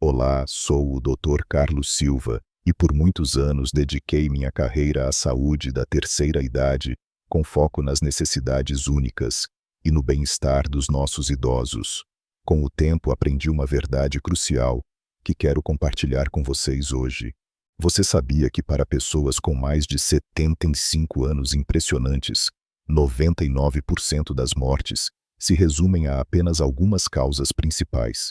Olá, sou o Dr. Carlos Silva e por muitos anos dediquei minha carreira à saúde da terceira idade, com foco nas necessidades únicas e no bem-estar dos nossos idosos. Com o tempo aprendi uma verdade crucial que quero compartilhar com vocês hoje. Você sabia que para pessoas com mais de 75 anos impressionantes, 99% das mortes se resumem a apenas algumas causas principais?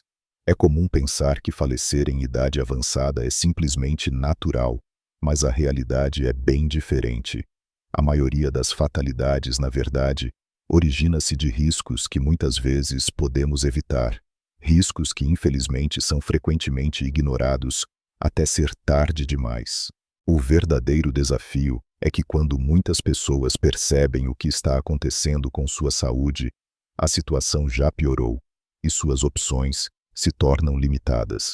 É comum pensar que falecer em idade avançada é simplesmente natural, mas a realidade é bem diferente. A maioria das fatalidades, na verdade, origina-se de riscos que muitas vezes podemos evitar, riscos que infelizmente são frequentemente ignorados até ser tarde demais. O verdadeiro desafio é que quando muitas pessoas percebem o que está acontecendo com sua saúde, a situação já piorou e suas opções se tornam limitadas.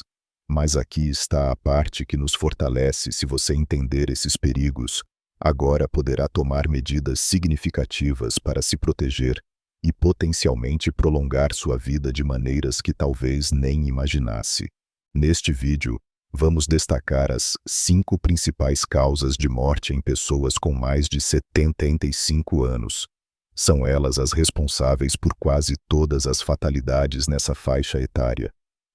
Mas aqui está a parte que nos fortalece. Se você entender esses perigos, agora poderá tomar medidas significativas para se proteger e potencialmente prolongar sua vida de maneiras que talvez nem imaginasse. Neste vídeo, vamos destacar as 5 principais causas de morte em pessoas com mais de 75 anos. São elas as responsáveis por quase todas as fatalidades nessa faixa etária.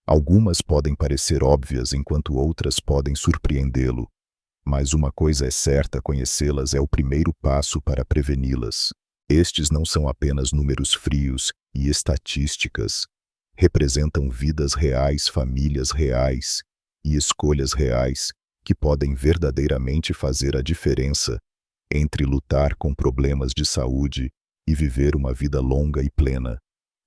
Algumas podem parecer óbvias enquanto outras podem surpreendê-lo, mas uma coisa é certa: conhecê-las é o primeiro passo para preveni-las. Estes não são apenas números frios e estatísticas. Representam vidas reais, famílias reais e escolhas reais que podem verdadeiramente fazer a diferença entre lutar com problemas de saúde e viver uma vida longa e plena.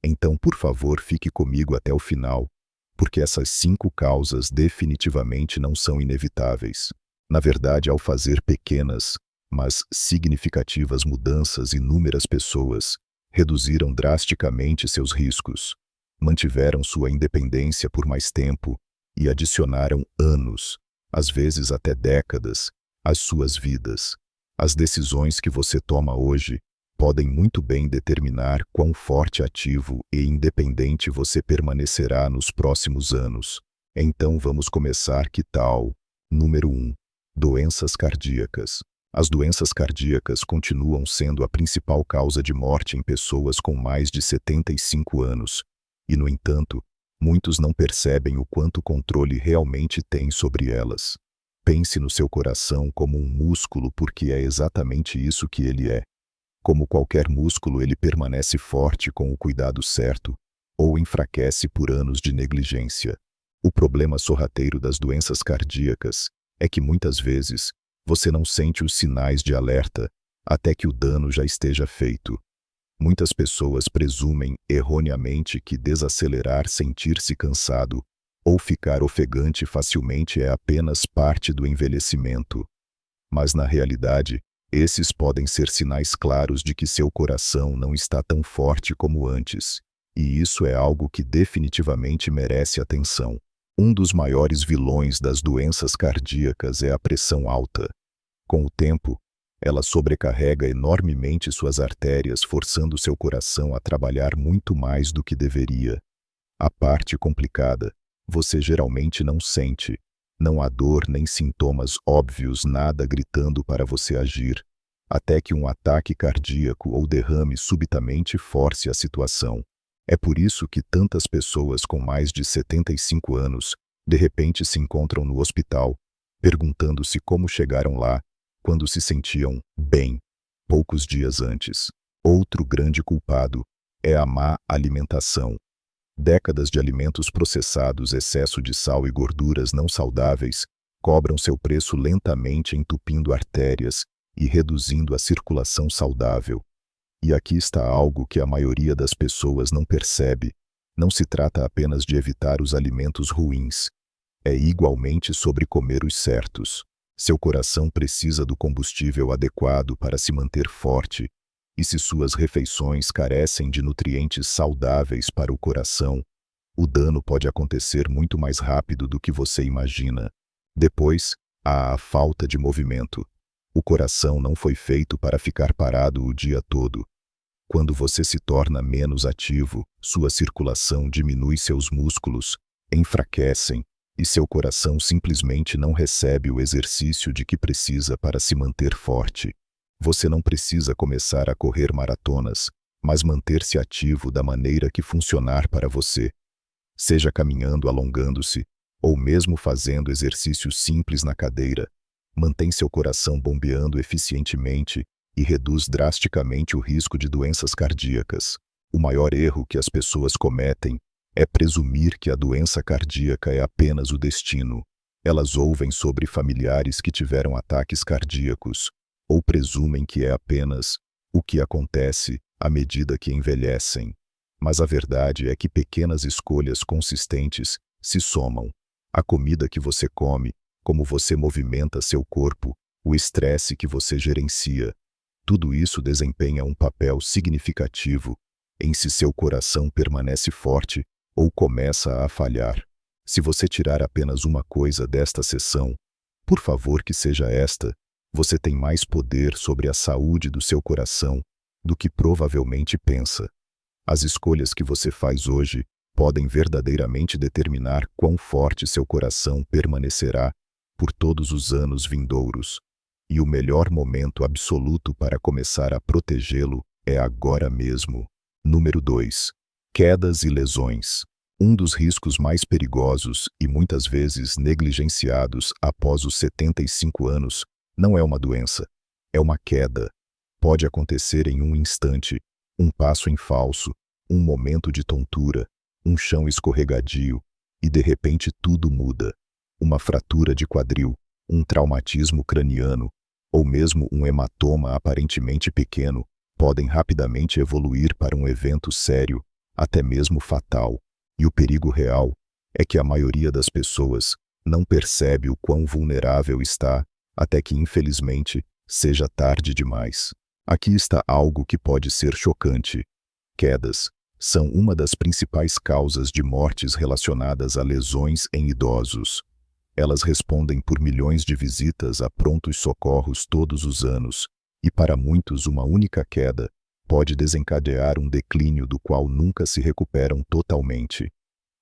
Então, por favor, fique comigo até o final, porque essas 5 causas definitivamente não são inevitáveis. Na verdade, ao fazer pequenas, mas significativas mudanças, inúmeras pessoas reduziram drasticamente seus riscos, mantiveram sua independência por mais tempo e adicionaram anos, às vezes até décadas, às suas vidas. As decisões que você toma hoje podem muito bem determinar quão forte, ativo e independente você permanecerá nos próximos anos. Então vamos começar, que tal? Número 1. Doenças cardíacas. As doenças cardíacas continuam sendo a principal causa de morte em pessoas com mais de 75 anos. E, no entanto, muitos não percebem o quanto controle realmente têm sobre elas. Pense no seu coração como um músculo, porque é exatamente isso que ele é. Como qualquer músculo, ele permanece forte com o cuidado certo, ou enfraquece por anos de negligência. O problema sorrateiro das doenças cardíacas é que muitas vezes você não sente os sinais de alerta até que o dano já esteja feito. Muitas pessoas presumem erroneamente que desacelerar, sentir-se cansado ou ficar ofegante facilmente é apenas parte do envelhecimento. Mas na realidade, esses podem ser sinais claros de que seu coração não está tão forte como antes, e isso é algo que definitivamente merece atenção. Um dos maiores vilões das doenças cardíacas é a pressão alta. Com o tempo, ela sobrecarrega enormemente suas artérias, forçando seu coração a trabalhar muito mais do que deveria. A parte complicada: você geralmente não sente. Não há dor nem sintomas óbvios, nada gritando para você agir, até que um ataque cardíaco ou derrame subitamente force a situação. É por isso que tantas pessoas com mais de 75 anos, de repente se encontram no hospital, perguntando-se como chegaram lá, quando se sentiam bem poucos dias antes. Outro grande culpado é a má alimentação. Décadas de alimentos processados, excesso de sal e gorduras não saudáveis cobram seu preço lentamente, entupindo artérias e reduzindo a circulação saudável. E aqui está algo que a maioria das pessoas não percebe: não se trata apenas de evitar os alimentos ruins. É igualmente sobre comer os certos. Seu coração precisa do combustível adequado para se manter forte, e se suas refeições carecem de nutrientes saudáveis para o coração, o dano pode acontecer muito mais rápido do que você imagina. Depois, há a falta de movimento. O coração não foi feito para ficar parado o dia todo. Quando você se torna menos ativo, sua circulação diminui, seus músculos enfraquecem e seu coração simplesmente não recebe o exercício de que precisa para se manter forte. Você não precisa começar a correr maratonas, mas manter-se ativo da maneira que funcionar para você. Seja caminhando, alongando-se, ou mesmo fazendo exercícios simples na cadeira, mantém seu coração bombeando eficientemente e reduz drasticamente o risco de doenças cardíacas. O maior erro que as pessoas cometem é presumir que a doença cardíaca é apenas o destino. Elas ouvem sobre familiares que tiveram ataques cardíacos, ou presumem que é apenas o que acontece à medida que envelhecem. Mas a verdade é que pequenas escolhas consistentes se somam. A comida que você come, como você movimenta seu corpo, o estresse que você gerencia, tudo isso desempenha um papel significativo em se seu coração permanece forte ou começa a falhar. Se você tirar apenas uma coisa desta sessão, por favor que seja esta, você tem mais poder sobre a saúde do seu coração do que provavelmente pensa. As escolhas que você faz hoje podem verdadeiramente determinar quão forte seu coração permanecerá por todos os anos vindouros. E o melhor momento absoluto para começar a protegê-lo é agora mesmo. Número 2. Quedas e lesões. Um dos riscos mais perigosos e muitas vezes negligenciados após os 75 anos não é uma doença, é uma queda. Pode acontecer em um instante, um passo em falso, um momento de tontura, um chão escorregadio, e de repente tudo muda. Uma fratura de quadril, um traumatismo craniano, ou mesmo um hematoma aparentemente pequeno, podem rapidamente evoluir para um evento sério, até mesmo fatal. E o perigo real é que a maioria das pessoas não percebe o quão vulnerável está, até que infelizmente seja tarde demais. Aqui está algo que pode ser chocante. Quedas são uma das principais causas de mortes relacionadas a lesões em idosos. Elas respondem por milhões de visitas a prontos socorros todos os anos, e para muitos uma única queda pode desencadear um declínio do qual nunca se recuperam totalmente.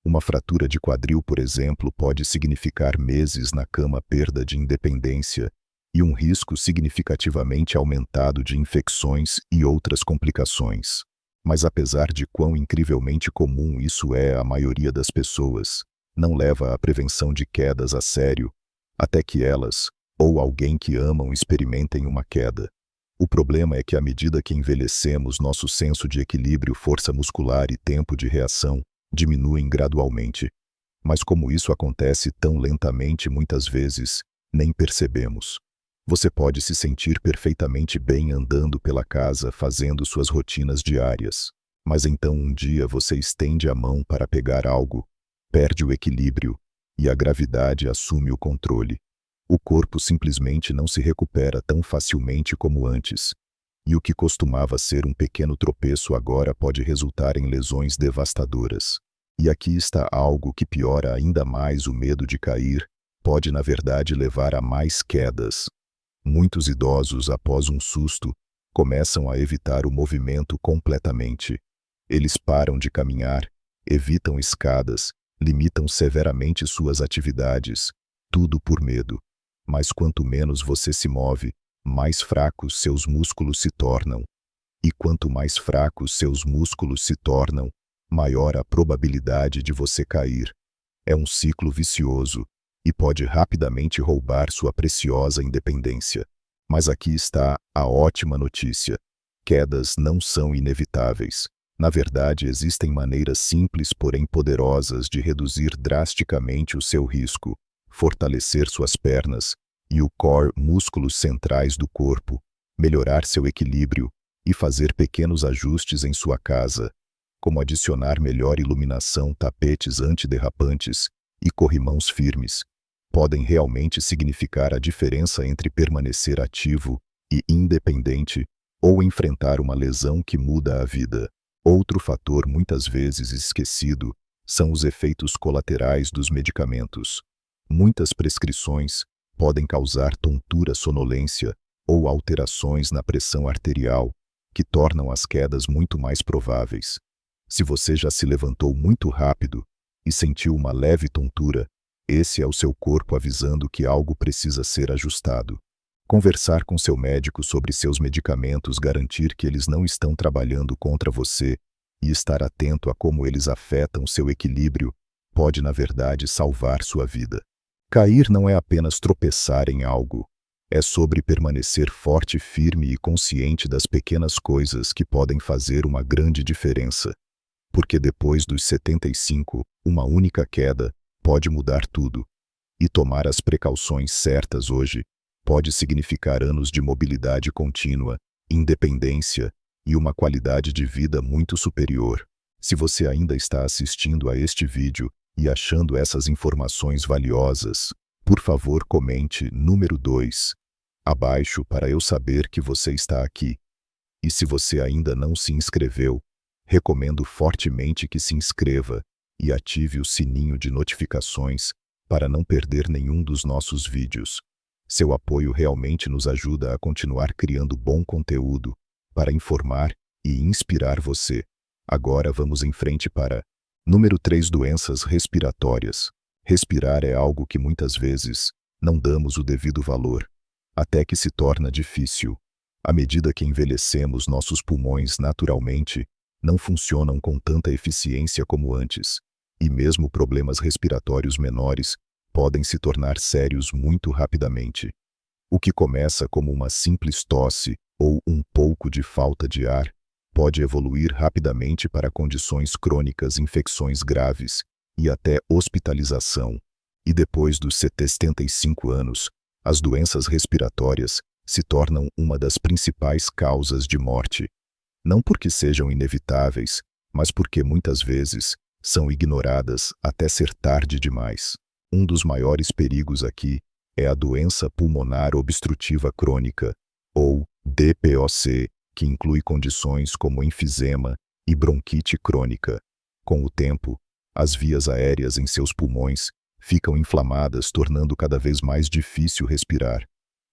Uma fratura de quadril, por exemplo, pode significar meses na cama, perda de independência e um risco significativamente aumentado de infecções e outras complicações. Mas apesar de quão incrivelmente comum isso é à maioria das pessoas, não leva a prevenção de quedas a sério, até que elas, ou alguém que amam, experimentem uma queda. O problema é que à medida que envelhecemos, nosso senso de equilíbrio, força muscular e tempo de reação diminuem gradualmente. Mas como isso acontece tão lentamente, muitas vezes nem percebemos. Você pode se sentir perfeitamente bem andando pela casa, fazendo suas rotinas diárias, mas então um dia você estende a mão para pegar algo, perde o equilíbrio e a gravidade assume o controle. O corpo simplesmente não se recupera tão facilmente como antes, e o que costumava ser um pequeno tropeço agora pode resultar em lesões devastadoras. E aqui está algo que piora ainda mais: o medo de cair pode, na verdade, levar a mais quedas. Muitos idosos, após um susto, começam a evitar o movimento completamente. Eles param de caminhar, evitam escadas, limitam severamente suas atividades, tudo por medo. Mas quanto menos você se move, mais fracos seus músculos se tornam. E quanto mais fracos seus músculos se tornam, maior a probabilidade de você cair. É um ciclo vicioso e pode rapidamente roubar sua preciosa independência. Mas aqui está a ótima notícia: quedas não são inevitáveis. Na verdade, existem maneiras simples, porém poderosas, de reduzir drasticamente o seu risco, fortalecer suas pernas e o core, músculos centrais do corpo, melhorar seu equilíbrio e fazer pequenos ajustes em sua casa, como adicionar melhor iluminação, tapetes antiderrapantes e corrimãos firmes, podem realmente significar a diferença entre permanecer ativo e independente ou enfrentar uma lesão que muda a vida. Outro fator muitas vezes esquecido são os efeitos colaterais dos medicamentos. Muitas prescrições podem causar tontura, sonolência ou alterações na pressão arterial, que tornam as quedas muito mais prováveis. Se você já se levantou muito rápido e sentiu uma leve tontura, Esse é o seu corpo avisando que algo precisa ser ajustado. Conversar com seu médico sobre seus medicamentos, garantir que eles não estão trabalhando contra você e estar atento a como eles afetam seu equilíbrio pode, na verdade, salvar sua vida. Cair não é apenas tropeçar em algo. É sobre permanecer forte, firme e consciente das pequenas coisas que podem fazer uma grande diferença. Porque depois dos 75, uma única queda pode mudar tudo. E tomar as precauções certas hoje pode significar anos de mobilidade contínua, independência e uma qualidade de vida muito superior. Se você ainda está assistindo a este vídeo e achando essas informações valiosas, por favor comente número 2 abaixo para eu saber que você está aqui. E se você ainda não se inscreveu, recomendo fortemente que se inscreva e ative o sininho de notificações para não perder nenhum dos nossos vídeos. Seu apoio realmente nos ajuda a continuar criando bom conteúdo para informar e inspirar você. Agora vamos em frente para número 3, doenças respiratórias. Respirar é algo que muitas vezes não damos o devido valor, até que se torna difícil. À medida que envelhecemos, nossos pulmões naturalmente não funcionam com tanta eficiência como antes, e mesmo problemas respiratórios menores podem se tornar sérios muito rapidamente. O que começa como uma simples tosse ou um pouco de falta de ar pode evoluir rapidamente para condições crônicas, infecções graves e até hospitalização. E depois dos 75 anos, as doenças respiratórias se tornam uma das principais causas de morte. Não porque sejam inevitáveis, mas porque muitas vezes são ignoradas até ser tarde demais. Um dos maiores perigos aqui é a doença pulmonar obstrutiva crônica, ou DPOC, que inclui condições como enfisema e bronquite crônica. Com o tempo, as vias aéreas em seus pulmões ficam inflamadas, tornando cada vez mais difícil respirar.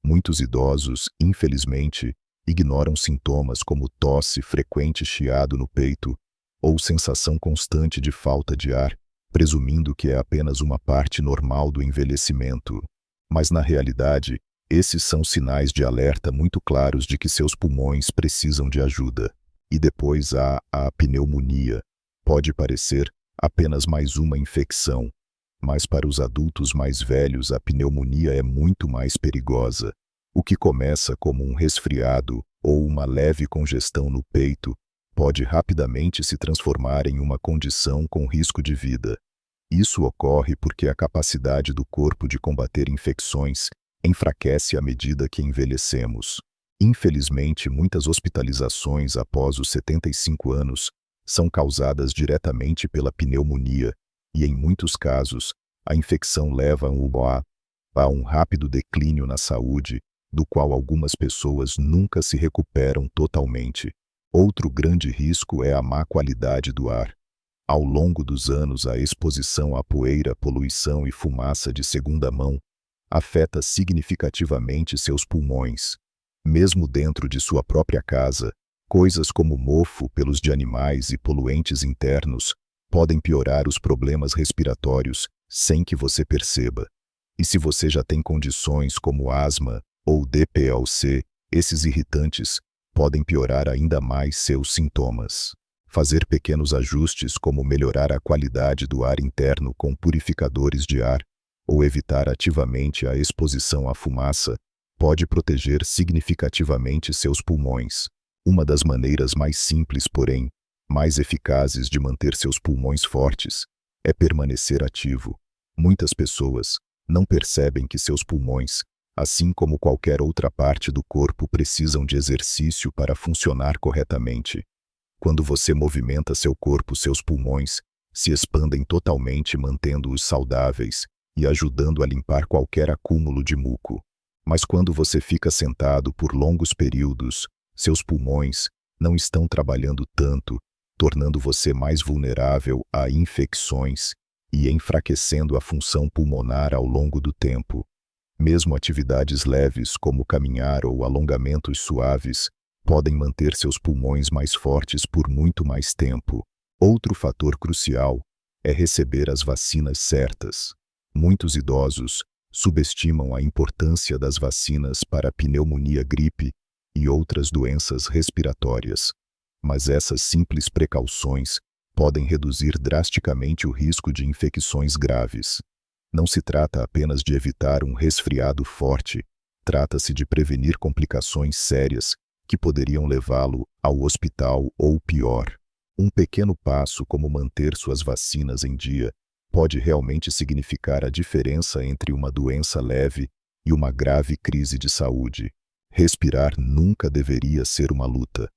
Muitos idosos, infelizmente, ignoram sintomas como tosse, frequente chiado no peito ou sensação constante de falta de ar, presumindo que é apenas uma parte normal do envelhecimento. Mas, na realidade, esses são sinais de alerta muito claros de que seus pulmões precisam de ajuda. E depois há a pneumonia. Pode parecer apenas mais uma infecção, mas para os adultos mais velhos a pneumonia é muito mais perigosa. O que começa como um resfriado ou uma leve congestão no peito pode rapidamente se transformar em uma condição com risco de vida. Isso ocorre porque a capacidade do corpo de combater infecções enfraquece à medida que envelhecemos. Infelizmente, muitas hospitalizações após os 75 anos são causadas diretamente pela pneumonia e, em muitos casos, a infecção leva a um rápido declínio na saúde, do qual algumas pessoas nunca se recuperam totalmente. Outro grande risco é a má qualidade do ar. Ao longo dos anos, a exposição à poeira, poluição e fumaça de segunda mão afeta significativamente seus pulmões. Mesmo dentro de sua própria casa, coisas como mofo, pelos de animais e poluentes internos podem piorar os problemas respiratórios sem que você perceba. E se você já tem condições como asma ou DPOC, esses irritantes podem piorar ainda mais seus sintomas. Fazer pequenos ajustes como melhorar a qualidade do ar interno com purificadores de ar ou evitar ativamente a exposição à fumaça pode proteger significativamente seus pulmões. Uma das maneiras mais simples, porém, mais eficazes de manter seus pulmões fortes é permanecer ativo. Muitas pessoas não percebem que seus pulmões, assim como qualquer outra parte do corpo, precisam de exercício para funcionar corretamente. Quando você movimenta seu corpo, seus pulmões se expandem totalmente, mantendo-os saudáveis e ajudando a limpar qualquer acúmulo de muco. Mas quando você fica sentado por longos períodos, seus pulmões não estão trabalhando tanto, tornando você mais vulnerável a infecções e enfraquecendo a função pulmonar ao longo do tempo. Mesmo atividades leves como caminhar ou alongamentos suaves podem manter seus pulmões mais fortes por muito mais tempo. Outro fator crucial é receber as vacinas certas. Muitos idosos subestimam a importância das vacinas para pneumonia, gripe e outras doenças respiratórias. Mas essas simples precauções podem reduzir drasticamente o risco de infecções graves. Não se trata apenas de evitar um resfriado forte, trata-se de prevenir complicações sérias que poderiam levá-lo ao hospital ou pior. Um pequeno passo como manter suas vacinas em dia pode realmente significar a diferença entre uma doença leve e uma grave crise de saúde. Respirar nunca deveria ser uma luta,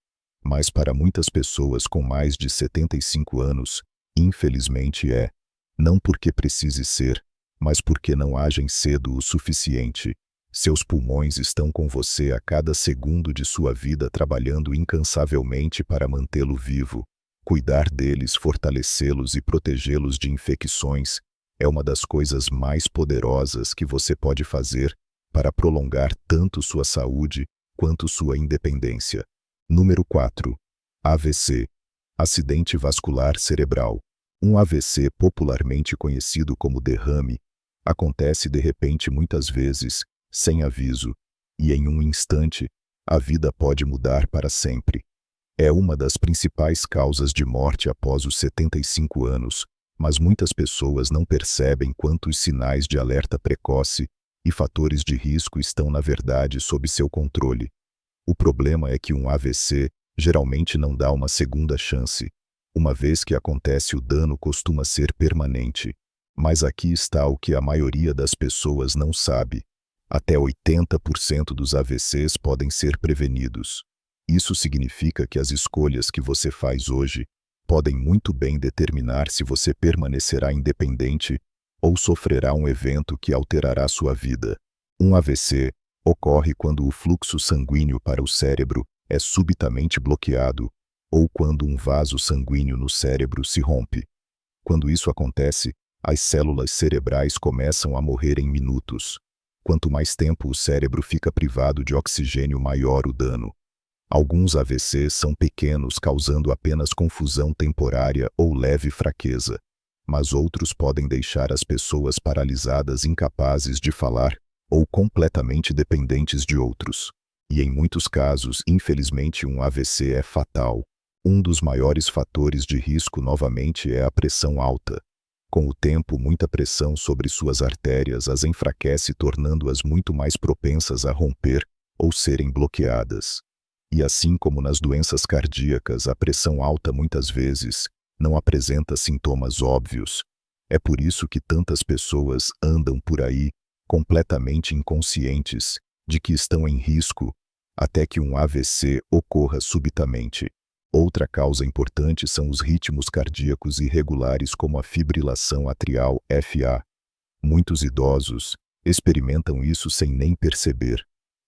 mas para muitas pessoas com mais de 75 anos, infelizmente é. Não porque precise ser, mas porque não agem cedo o suficiente. Seus pulmões estão com você a cada segundo de sua vida, trabalhando incansavelmente para mantê-lo vivo. Cuidar deles, fortalecê-los e protegê-los de infecções é uma das coisas mais poderosas que você pode fazer para prolongar tanto sua saúde quanto sua independência. Número 4. AVC. Acidente vascular cerebral. Um AVC, popularmente conhecido como derrame, acontece de repente muitas vezes, sem aviso, e em um instante, a vida pode mudar para sempre. É uma das principais causas de morte após os 75 anos, mas muitas pessoas não percebem quantos sinais de alerta precoce e fatores de risco estão na verdade sob seu controle. O problema é que um AVC geralmente não dá uma segunda chance. Uma vez que acontece, o dano costuma ser permanente. Mas aqui está o que a maioria das pessoas não sabe. Até 80% dos AVCs podem ser prevenidos. Isso significa que as escolhas que você faz hoje podem muito bem determinar se você permanecerá independente ou sofrerá um evento que alterará sua vida. Um AVC ocorre quando o fluxo sanguíneo para o cérebro é subitamente bloqueado ou quando um vaso sanguíneo no cérebro se rompe. Quando isso acontece, as células cerebrais começam a morrer em minutos. Quanto mais tempo o cérebro fica privado de oxigênio, maior o dano. Alguns AVCs são pequenos, causando apenas confusão temporária ou leve fraqueza, mas outros podem deixar as pessoas paralisadas, incapazes de falar ou completamente dependentes de outros. E em muitos casos, infelizmente, um AVC é fatal. Um dos maiores fatores de risco novamente é a pressão alta. Com o tempo, muita pressão sobre suas artérias as enfraquece, tornando-as muito mais propensas a romper ou serem bloqueadas. E assim como nas doenças cardíacas, a pressão alta muitas vezes não apresenta sintomas óbvios. É por isso que tantas pessoas andam por aí completamente inconscientes de que estão em risco até que um AVC ocorra subitamente. Outra causa importante são os ritmos cardíacos irregulares, como a fibrilação atrial (FA). Muitos idosos experimentam isso sem nem perceber.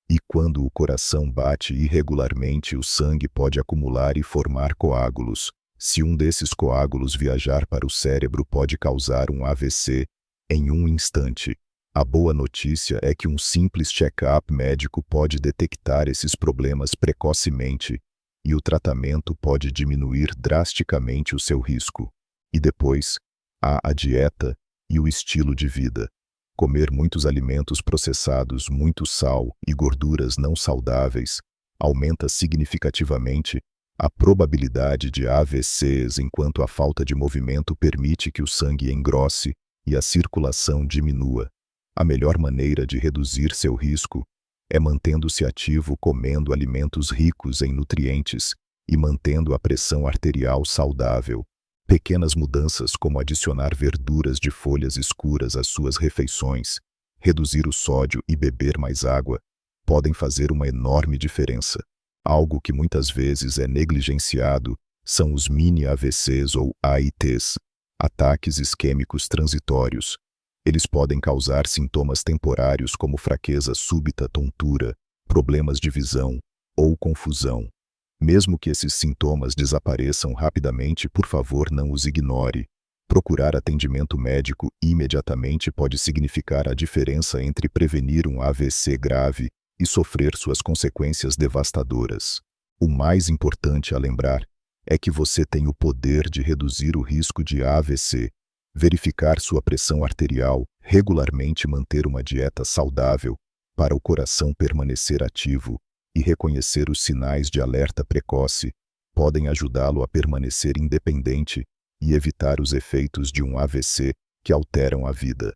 E quando o coração bate irregularmente, o sangue pode acumular e formar coágulos. Se um desses coágulos viajar para o cérebro, pode causar um AVC em um instante. A boa notícia é que um simples check-up médico pode detectar esses problemas precocemente e o tratamento pode diminuir drasticamente o seu risco. E depois, há a dieta e o estilo de vida. Comer muitos alimentos processados, muito sal e gorduras não saudáveis aumenta significativamente a probabilidade de AVCs, enquanto a falta de movimento permite que o sangue engrosse e a circulação diminua. A melhor maneira de reduzir seu risco é mantendo-se ativo, comendo alimentos ricos em nutrientes e mantendo a pressão arterial saudável. Pequenas mudanças, como adicionar verduras de folhas escuras às suas refeições, reduzir o sódio e beber mais água, podem fazer uma enorme diferença. Algo que muitas vezes é negligenciado são os mini AVCs ou AITs, ataques isquêmicos transitórios. Eles podem causar sintomas temporários como fraqueza súbita, tontura, problemas de visão ou confusão. Mesmo que esses sintomas desapareçam rapidamente, por favor, não os ignore. Procurar atendimento médico imediatamente pode significar a diferença entre prevenir um AVC grave e sofrer suas consequências devastadoras. O mais importante a lembrar é que você tem o poder de reduzir o risco de AVC. Verificar sua pressão arterial, Regularmente manter uma dieta saudável para o coração permanecer ativo e reconhecer os sinais de alerta precoce podem ajudá-lo a permanecer independente e evitar os efeitos de um AVC que alteram a vida.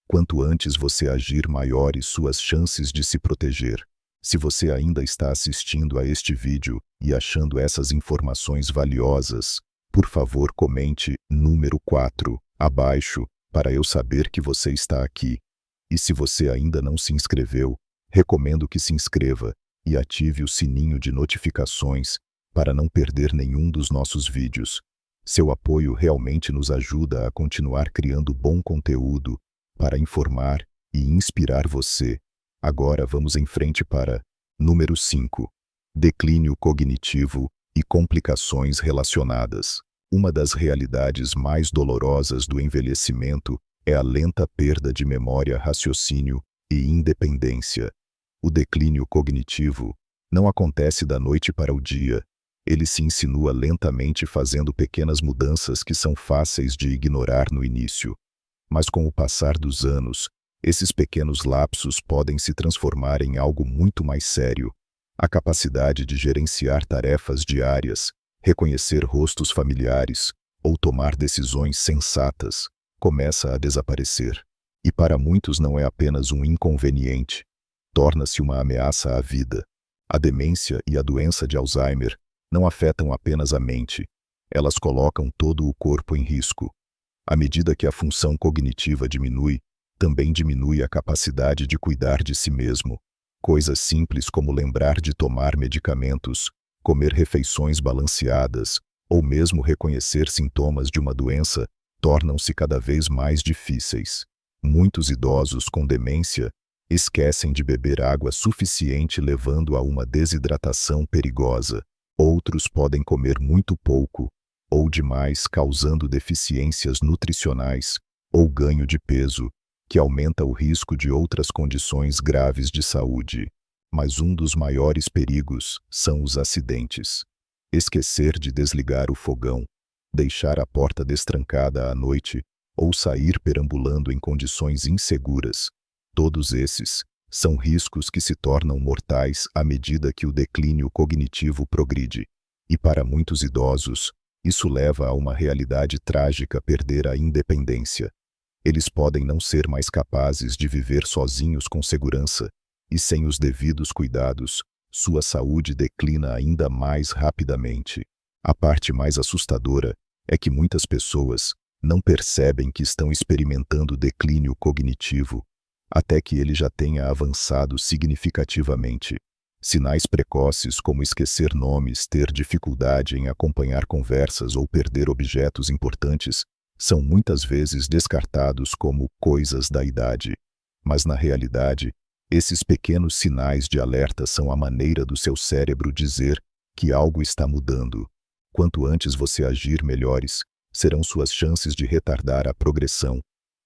Quanto antes você agir, maiores suas chances de se proteger. Se você ainda está assistindo a este vídeo e achando essas informações valiosas, por favor comente número 4 abaixo para eu saber que você está aqui. E se você ainda não se inscreveu, recomendo que se inscreva e ative o sininho de notificações para não perder nenhum dos nossos vídeos. Seu apoio realmente nos ajuda a continuar criando bom conteúdo para informar e inspirar você. Agora vamos em frente para número 5. Declínio cognitivo e complicações relacionadas. Uma das realidades mais dolorosas do envelhecimento é a lenta perda de memória, raciocínio e independência. O declínio cognitivo não acontece da noite para o dia. Ele se insinua lentamente, fazendo pequenas mudanças que são fáceis de ignorar no início. Mas com o passar dos anos, esses pequenos lapsos podem se transformar em algo muito mais sério. A capacidade de gerenciar tarefas diárias, reconhecer rostos familiares ou tomar decisões sensatas começa a desaparecer. E para muitos não é apenas um inconveniente, torna-se uma ameaça à vida. A demência e a doença de Alzheimer não afetam apenas a mente, elas colocam todo o corpo em risco. À medida que a função cognitiva diminui, também diminui a capacidade de cuidar de si mesmo. Coisas simples como lembrar de tomar medicamentos, comer refeições balanceadas, ou mesmo reconhecer sintomas de uma doença, tornam-se cada vez mais difíceis. Muitos idosos com demência esquecem de beber água suficiente, levando a uma desidratação perigosa. Outros podem comer muito pouco ou demais, causando deficiências nutricionais ou ganho de peso, que aumenta o risco de outras condições graves de saúde. Mas um dos maiores perigos são os acidentes. Esquecer de desligar o fogão, deixar a porta destrancada à noite ou sair perambulando em condições inseguras. Todos esses são riscos que se tornam mortais à medida que o declínio cognitivo progride. E para muitos idosos, isso leva a uma realidade trágica: perder a independência. Eles podem não ser mais capazes de viver sozinhos com segurança, e sem os devidos cuidados, sua saúde declina ainda mais rapidamente. A parte mais assustadora é que muitas pessoas não percebem que estão experimentando declínio cognitivo até que ele já tenha avançado significativamente. Sinais precoces como esquecer nomes, ter dificuldade em acompanhar conversas ou perder objetos importantes são muitas vezes descartados como coisas da idade. Mas na realidade, esses pequenos sinais de alerta são a maneira do seu cérebro dizer que algo está mudando. Quanto antes você agir, melhores serão suas chances de retardar a progressão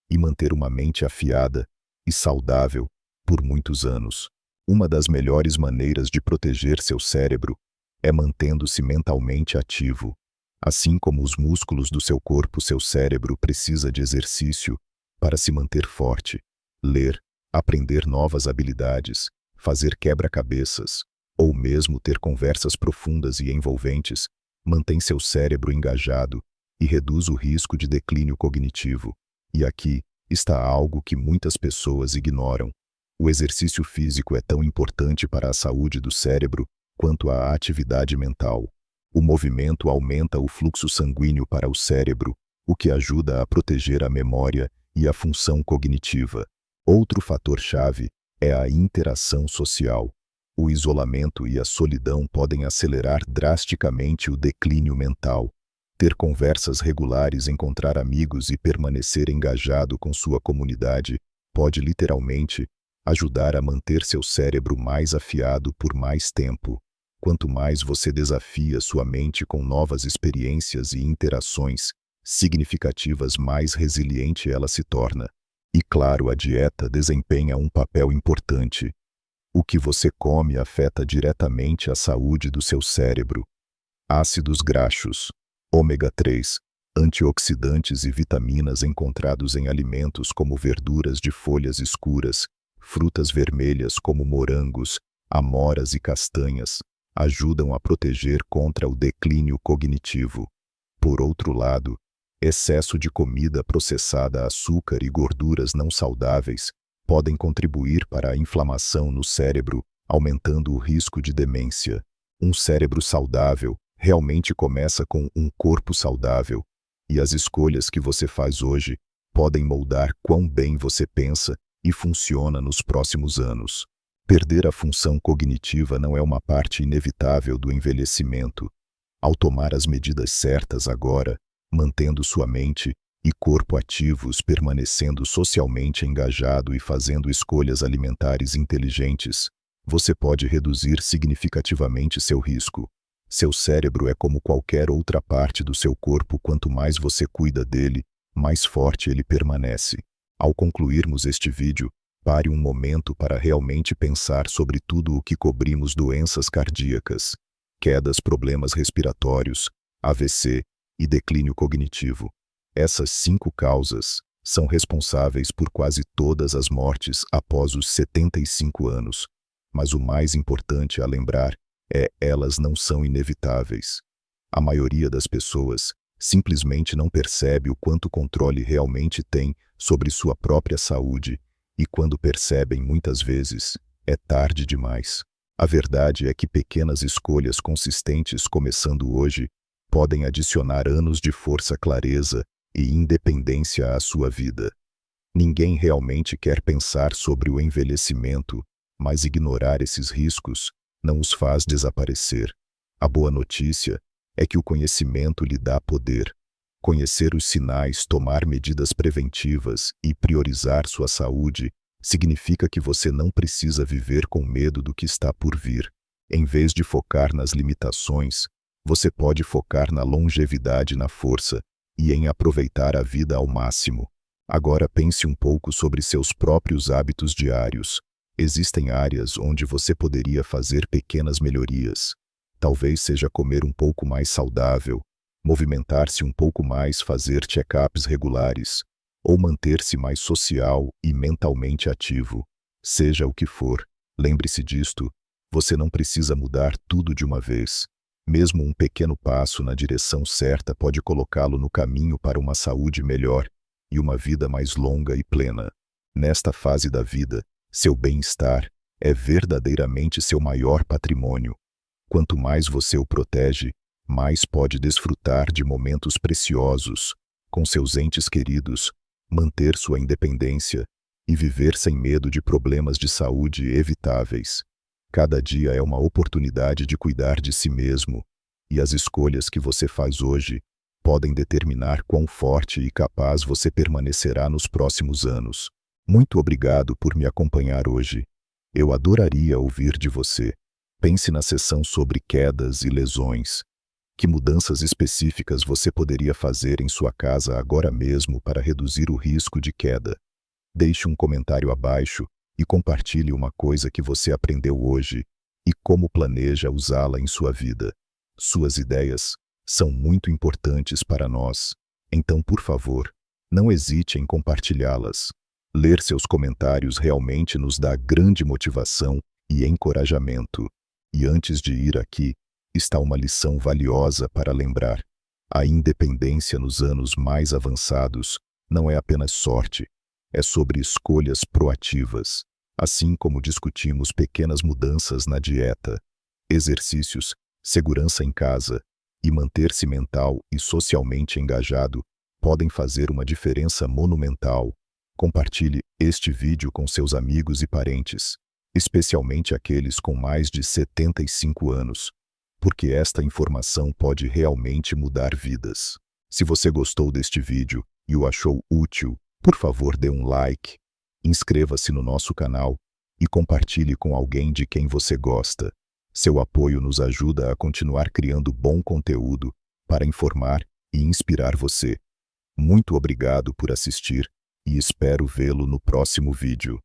e manter uma mente afiada e saudável por muitos anos. Uma das melhores maneiras de proteger seu cérebro é mantendo-se mentalmente ativo. Assim como os músculos do seu corpo, seu cérebro precisa de exercício para se manter forte. Ler, aprender novas habilidades, fazer quebra-cabeças, ou mesmo ter conversas profundas e envolventes, mantém seu cérebro engajado e reduz o risco de declínio cognitivo. E aqui está algo que muitas pessoas ignoram. O exercício físico é tão importante para a saúde do cérebro quanto a atividade mental. O movimento aumenta o fluxo sanguíneo para o cérebro, o que ajuda a proteger a memória e a função cognitiva. Outro fator-chave é a interação social. O isolamento e a solidão podem acelerar drasticamente o declínio mental. Ter conversas regulares, encontrar amigos e permanecer engajado com sua comunidade pode literalmente ajudar a manter seu cérebro mais afiado por mais tempo. Quanto mais você desafia sua mente com novas experiências e interações significativas, mais resiliente ela se torna. E claro, a dieta desempenha um papel importante. O que você come afeta diretamente a saúde do seu cérebro. Ácidos graxos, ômega 3, antioxidantes e vitaminas encontrados em alimentos como verduras de folhas escuras, frutas vermelhas como morangos, amoras e castanhas, ajudam a proteger contra o declínio cognitivo. Por outro lado, excesso de comida processada, açúcar e gorduras não saudáveis podem contribuir para a inflamação no cérebro, aumentando o risco de demência. Um cérebro saudável realmente começa com um corpo saudável, e as escolhas que você faz hoje podem moldar quão bem você pensa e funciona nos próximos anos. Perder a função cognitiva não é uma parte inevitável do envelhecimento. Ao tomar as medidas certas agora, mantendo sua mente e corpo ativos, permanecendo socialmente engajado e fazendo escolhas alimentares inteligentes, você pode reduzir significativamente seu risco. Seu cérebro é como qualquer outra parte do seu corpo, quanto mais você cuida dele, mais forte ele permanece. Ao concluirmos este vídeo, pare um momento para realmente pensar sobre tudo o que cobrimos: doenças cardíacas, quedas, problemas respiratórios, AVC e declínio cognitivo. Essas 5 causas são responsáveis por quase todas as mortes após os 75 anos. Mas o mais importante a lembrar elas não são inevitáveis. A maioria das pessoas simplesmente não percebe o quanto controle realmente tem sobre sua própria saúde, e quando percebem, muitas vezes, é tarde demais. A verdade é que pequenas escolhas consistentes começando hoje podem adicionar anos de força, clareza e independência à sua vida. Ninguém realmente quer pensar sobre o envelhecimento, mas ignorar esses riscos não os faz desaparecer. A boa notícia é que o conhecimento lhe dá poder. Conhecer os sinais, tomar medidas preventivas e priorizar sua saúde significa que você não precisa viver com medo do que está por vir. Em vez de focar nas limitações, você pode focar na longevidade, na força e em aproveitar a vida ao máximo. Agora pense um pouco sobre seus próprios hábitos diários. Existem áreas onde você poderia fazer pequenas melhorias. Talvez seja comer um pouco mais saudável, movimentar-se um pouco mais, fazer check-ups regulares, ou manter-se mais social e mentalmente ativo. Seja o que for, lembre-se disto: você não precisa mudar tudo de uma vez. Mesmo um pequeno passo na direção certa pode colocá-lo no caminho para uma saúde melhor e uma vida mais longa e plena. Nesta fase da vida, seu bem-estar é verdadeiramente seu maior patrimônio. Quanto mais você o protege, mais pode desfrutar de momentos preciosos com seus entes queridos, manter sua independência e viver sem medo de problemas de saúde evitáveis. Cada dia é uma oportunidade de cuidar de si mesmo, e as escolhas que você faz hoje podem determinar quão forte e capaz você permanecerá nos próximos anos. Muito obrigado por me acompanhar hoje. Eu adoraria ouvir de você. Pense na seção sobre quedas e lesões. Que mudanças específicas você poderia fazer em sua casa agora mesmo para reduzir o risco de queda? Deixe um comentário abaixo e compartilhe uma coisa que você aprendeu hoje e como planeja usá-la em sua vida. Suas ideias são muito importantes para nós, então, por favor, não hesite em compartilhá-las. Ler seus comentários realmente nos dá grande motivação e encorajamento. E antes de ir aqui, está uma lição valiosa para lembrar. A independência nos anos mais avançados não é apenas sorte, é sobre escolhas proativas. Assim como discutimos pequenas mudanças na dieta, exercícios, segurança em casa e manter-se mental e socialmente engajado podem fazer uma diferença monumental. Compartilhe este vídeo com seus amigos e parentes, especialmente aqueles com mais de 75 anos, porque esta informação pode realmente mudar vidas. Se você gostou deste vídeo e o achou útil, por favor dê um like, inscreva-se no nosso canal e compartilhe com alguém de quem você gosta. Seu apoio nos ajuda a continuar criando bom conteúdo para informar e inspirar você. Muito obrigado por assistir e espero vê-lo no próximo vídeo.